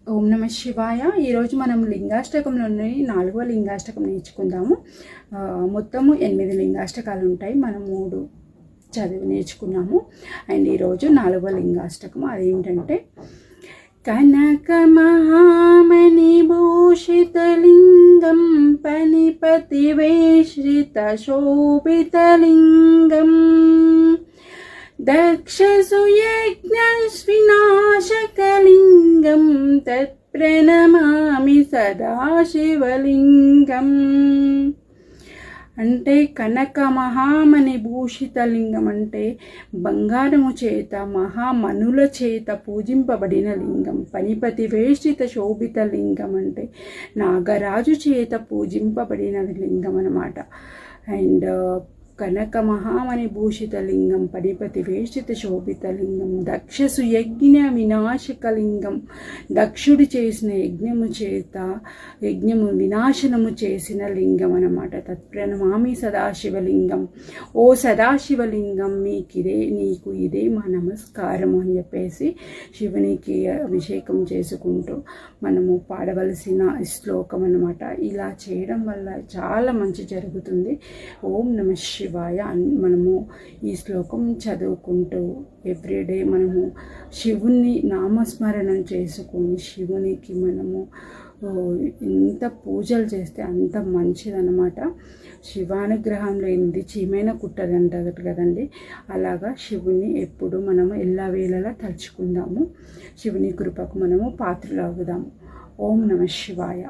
ఓం నమ శివాయ. ఈరోజు మనం లింగాష్టకంలోని 4వ లింగాష్టకం నేర్చుకుందాము. మొత్తము 8 లింగాష్టకాలు ఉంటాయి. మనం 3 చదివి నేర్చుకున్నాము. అండ్ ఈరోజు 4వ లింగాష్టకం అదేంటంటే కనక మహామణి భూషితలింగం పనిపతి వేశ్రిత శోభితలింగం దక్షసుయజ్ఞస్వినాశకలింగం తత్ప్రణమామి సదాశివలింగం. అంటే కనక మహామణి భూషితలింగం అంటే బంగారము చేత మహామనుల చేత పూజింపబడిన లింగం. పనిపతి వేష్టిత శోభిత లింగం అంటే నాగరాజు చేత పూజింపబడిన లింగం అన్నమాట. అండ్ కనక మహామణి భూషిత లింగం, పనిపతి వేష్టిత శోభిత లింగం, దక్షసు యజ్ఞ వినాశకలింగం, దక్షుడు చేసిన యజ్ఞము వినాశనము చేసిన లింగం అన్నమాట. తత్ప్రణమామి సదాశివలింగం. ఓ సదాశివలింగం, నీకు ఇదే మా నమస్కారం అని చెప్పేసి శివునికి అభిషేకం చేసుకుంటూ మనము పాడవలసిన శ్లోకం అన్నమాట. ఇలా చేయడం వల్ల చాలా మంచి జరుగుతుంది. ఓం నమ శివాయ. మనము ఈ శ్లోకం చదువుకుంటూ ఎవ్రీడే మనము శివుని నామస్మరణం చేసుకొని శివునికి మనము ఎంత పూజలు చేస్తే అంత మంచిదన్నమాట. శివానుగ్రహం లేనిది చీమైన కుట్టదంటారు కదండి. అలాగా శివుని ఎప్పుడు మనము ఎల్లవేళలా తలుచుకుందాము. శివుని కృపకు మనము పాత్రలవుదాము. ఓం నమ శివాయ.